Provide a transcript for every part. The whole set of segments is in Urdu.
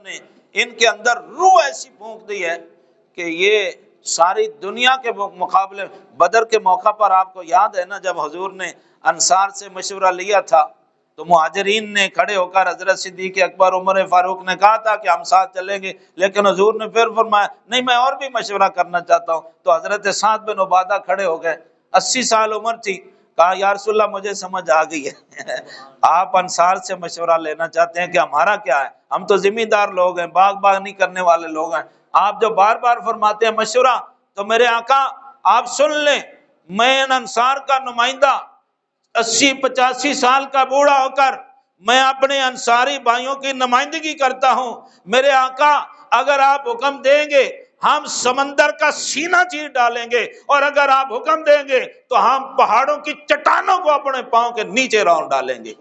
نے ان کے اندر روح ایسی پھونک دی ہے کہ یہ ساری دنیا کے مقابلے بدر کے موقع پر آپ کو یاد ہے نا، جب حضور نے انصار سے مشورہ لیا تھا تو مہاجرین نے کھڑے ہو کر حضرت صدیق اکبر عمر فاروق نے کہا تھا کہ ہم ساتھ چلیں گے، لیکن حضور نے پھر فرمایا نہیں میں اور بھی مشورہ کرنا چاہتا ہوں۔ تو حضرت سعد بن عبادہ کھڑے ہو گئے، 80 سال عمر تھی، کہا یا رسول اللہ مجھے سمجھ آ گئی ہے آپ انصار سے مشورہ لینا چاہتے ہیں کہ ہمارا کیا ہے، ہم تو ذمہ دار لوگ ہیں، باغ نہیں کرنے والے لوگ ہیں، آپ جو بار بار فرماتے ہیں مشورہ، تو میرے آقا آپ سن لیں، میں انصار کا نمائندہ 80-85 سال کا بوڑھا ہو کر میں اپنے انصاری بھائیوں کی نمائندگی کرتا ہوں، میرے آقا اگر آپ حکم دیں گے ہم سمندر کا سینہ چیر ڈالیں گے، اور اگر آپ حکم دیں گے تو ہم پہاڑوں کی چٹانوں کو اپنے پاؤں کے نیچے راؤنڈ ڈالیں گے۔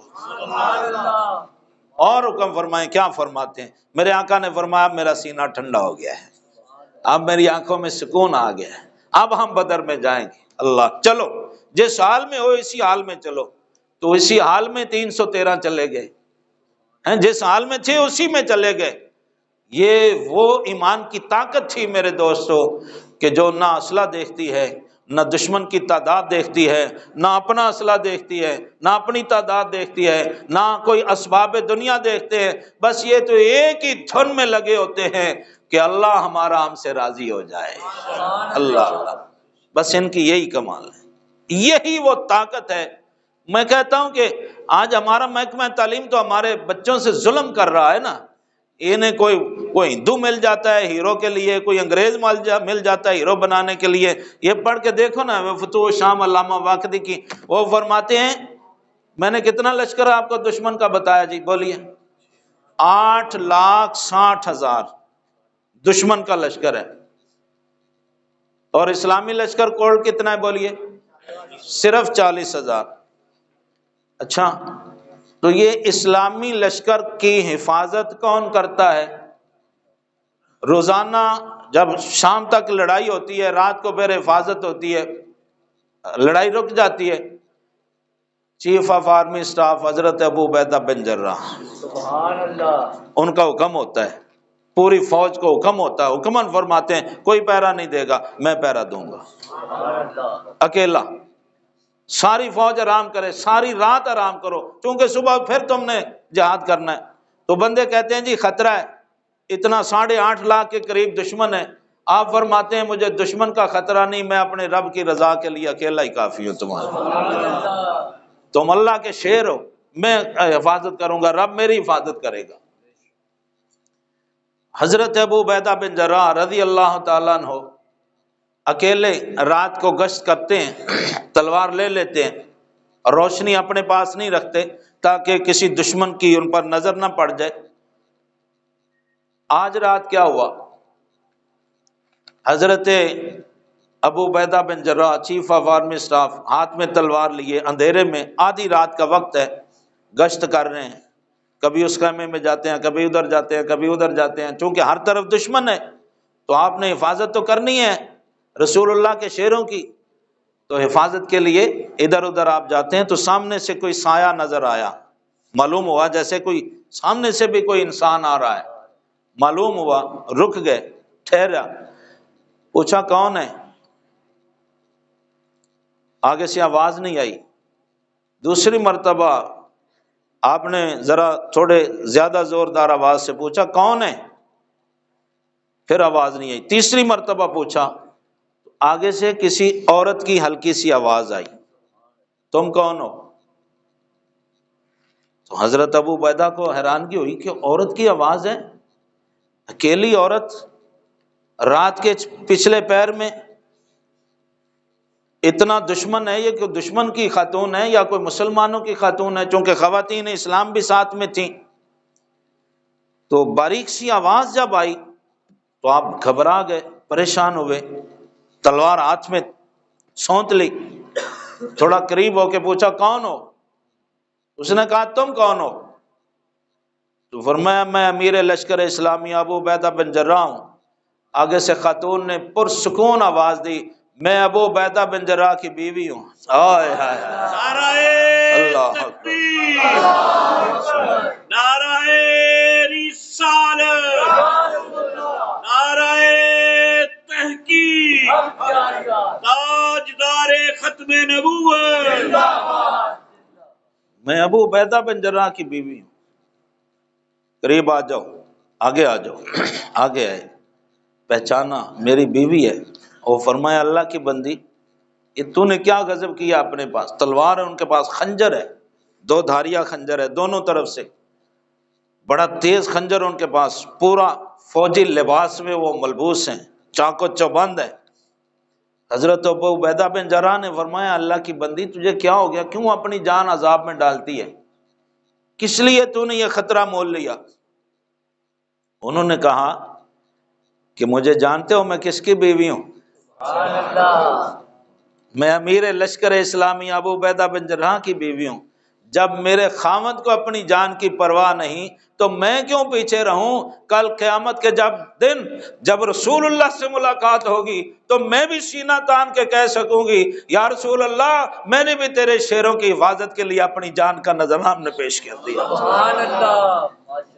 اور حکم فرمائیں، کیا فرماتے ہیں؟ میرے آقا نے فرمایا میرا سینہ ٹھنڈا ہو گیا ہے، اب میری آنکھوں میں سکون آ گیا ہے، اب ہم بدر میں جائیں گے۔ اللہ، چلو جس حال میں ہو اسی حال میں چلو، تو اسی حال میں 313 چلے گئے، جس حال میں تھے اسی میں چلے گئے۔ یہ وہ ایمان کی طاقت تھی میرے دوستو کہ جو نہ اسلحہ دیکھتی ہے، نہ دشمن کی تعداد دیکھتی ہے، نہ اپنا اسلحہ دیکھتی ہے، نہ اپنی تعداد دیکھتی ہے، نہ کوئی اسباب دنیا دیکھتے ہیں، بس یہ تو ایک ہی دھن میں لگے ہوتے ہیں کہ اللہ ہمارا ہم سے راضی ہو جائے۔ اللہ اللہ، بس ان کی یہی کمال ہے، یہی وہ طاقت ہے۔ میں کہتا ہوں کہ آج ہمارا محکمہ تعلیم تو ہمارے بچوں سے ظلم کر رہا ہے نا، انہیں کوئی ہندو مل جاتا ہے ہیرو کے لیے، کوئی انگریز مل جاتا ہے ہیرو بنانے کے لیے۔ یہ پڑھ کے دیکھو نا، وہ فتوح شام علامہ واقدی کی، وہ فرماتے ہیں میں نے کتنا لشکر آپ کو دشمن کا بتایا جی، بولیے 8,60,000 دشمن کا لشکر ہے، اور اسلامی لشکر کوڑ کتنا ہے بولیے؟ صرف 40,000۔ اچھا، تو یہ اسلامی لشکر کی حفاظت کون کرتا ہے؟ روزانہ جب شام تک لڑائی ہوتی ہے، رات کو پھر حفاظت ہوتی ہے، لڑائی رک جاتی ہے، چیف آف آرمی سٹاف حضرت ابو عبیدہ بن جراح، سبحان اللہ، ان کا حکم ہوتا ہے، پوری فوج کو حکم ہوتا ہے، حکمن فرماتے ہیں کوئی پہرا نہیں دے گا، میں پہرا دوں گا اکیلا، ساری فوج آرام کرے، ساری رات آرام کرو، چونکہ صبح پھر تم نے جہاد کرنا ہے۔ تو بندے کہتے ہیں جی خطرہ ہے، اتنا 8.5 لاکھ کے قریب دشمن ہے، آپ فرماتے ہیں مجھے دشمن کا خطرہ نہیں، میں اپنے رب کی رضا کے لیے اکیلا ہی کافی ہوں تمہارا، تم اللہ کے شیر ہو، میں حفاظت کروں گا، رب میری حفاظت کرے گا۔ حضرت ابو عبیدہ بن جراح رضی اللہ تعالیٰ عنہ اکیلے رات کو گشت کرتے ہیں، تلوار لے لیتے ہیں، روشنی اپنے پاس نہیں رکھتے تاکہ کسی دشمن کی ان پر نظر نہ پڑ جائے۔ آج رات کیا ہوا، حضرت ابو عبیدہ بن جراح چیف آف آرمی سٹاف ہاتھ میں تلوار لیے، اندھیرے میں آدھی رات کا وقت ہے، گشت کر رہے ہیں، کبھی اس خیمے میں جاتے ہیں، کبھی ادھر جاتے ہیں، کبھی ادھر جاتے ہیں، چونکہ ہر طرف دشمن ہے تو آپ نے حفاظت تو کرنی ہے رسول اللہ کے شیروں کی، تو حفاظت کے لیے ادھر ادھر آپ جاتے ہیں، تو سامنے سے کوئی سایہ نظر آیا، معلوم ہوا جیسے کوئی سامنے سے بھی کوئی انسان آ رہا ہے، معلوم ہوا، رک گئے، ٹھہرا، پوچھا کون ہے، آگے سے آواز نہیں آئی، دوسری مرتبہ آپ نے ذرا تھوڑے زیادہ زوردار آواز سے پوچھا کون ہے، پھر آواز نہیں آئی، تیسری مرتبہ پوچھا، آگے سے کسی عورت کی ہلکی سی آواز آئی، تم کون ہو؟ تو حضرت ابو عبیدہ کو حیرانگی ہوئی کہ عورت کی آواز ہے، اکیلی عورت، رات کے پچھلے پہر میں، اتنا دشمن ہے یہ کہ دشمن کی خاتون ہے یا کوئی مسلمانوں کی خاتون ہے، چونکہ خواتین اسلام بھی ساتھ میں تھیں۔ تو باریک سی آواز جب آئی تو آپ گھبرا گئے، پریشان ہوئے، تلوار ہاتھ میں سونت لی، تھوڑا قریب ہو کے پوچھا کون ہو؟ اس نے کہا تم کون ہو؟ تو فرمایا میں امیر لشکر اسلامی ابو عبیدہ بن جراح ہوں۔ آگے سے خاتون نے پرسکون آواز دی، میں ابو عبیدہ بن جراح کی بیوی ہوں۔ ہائے ہائے، نعرہ تکبیر، نعرہ رسالت، نعرہ تحقیق، تاجدار ختم نبوت۔ میں ابو عبیدہ بن جراح کی بیوی ہوں۔ قریب آ جاؤ، آگے آ جاؤ، آگے آئے، پہچانا میری بیوی ہے۔ اور فرمایا اللہ کی بندی، یہ تو نے کیا غضب کیا؟ اپنے پاس تلوار ہے، ان کے پاس خنجر ہے، دو دھاریا خنجر ہے دونوں طرف سے، بڑا تیز خنجر ان کے پاس، پورا فوجی لباس میں وہ ملبوس ہیں، چاقو چوبند ہے۔ حضرت ابو عبیدہ بن جراح نے فرمایا اللہ کی بندی تجھے کیا ہو گیا؟ کیوں اپنی جان عذاب میں ڈالتی ہے؟ کس لیے تو نے یہ خطرہ مول لیا؟ انہوں نے کہا کہ مجھے جانتے ہو میں کس کی بیوی ہوں؟ میں امیر لشکر اسلامی ابو عبیدہ بن جراح کی بیوی ہوں۔ جب میرے خاوند کو اپنی جان کی پرواہ نہیں تو میں کیوں پیچھے رہوں؟ کل قیامت کے جب رسول اللہ سے ملاقات ہوگی تو میں بھی سینہ تان کے کہہ سکوں گی یا رسول اللہ میں نے بھی تیرے شیروں کی حفاظت کے لیے اپنی جان کا نذرانہ ہم نے پیش کر دیا۔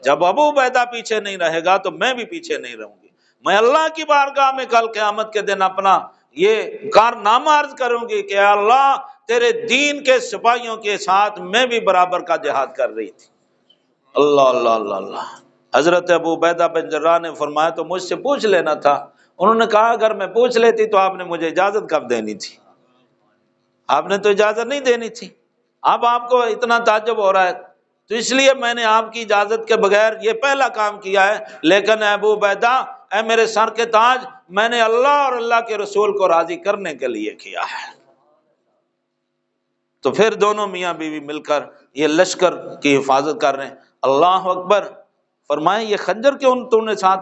جب ابو عبیدہ پیچھے نہیں رہے گا تو میں بھی پیچھے نہیں رہوں گی۔ میں اللہ کی بارگاہ میں کل قیامت کے دن اپنا یہ کارنامہ عرض کروں گی کہ اے اللہ تیرے دین کے سپاہیوں کے ساتھ میں بھی برابر کا جہاد کر رہی تھی۔ اللہ اللہ اللہ اللہ۔ حضرت ابو عبیدہ بن جراح نے فرمایا تو مجھ سے پوچھ لینا تھا۔ انہوں نے کہا اگر میں پوچھ لیتی تو آپ نے مجھے اجازت کب دینی تھی؟ آپ نے تو اجازت نہیں دینی تھی۔ اب آپ کو اتنا تعجب ہو رہا ہے تو اس لیے میں نے آپ کی اجازت کے بغیر یہ پہلا کام کیا ہے۔ لیکن اے ابو عبیدہ، اے میرے سر کے تاج، میں نے اللہ اور اللہ کے رسول کو راضی کرنے کے لیے کیا ہے۔ تو پھر دونوں میاں بیوی مل کر یہ لشکر کی حفاظت کر رہے ہیں۔ اللہ اکبر۔ فرمائے یہ خنجر کیوں تو نے ساتھ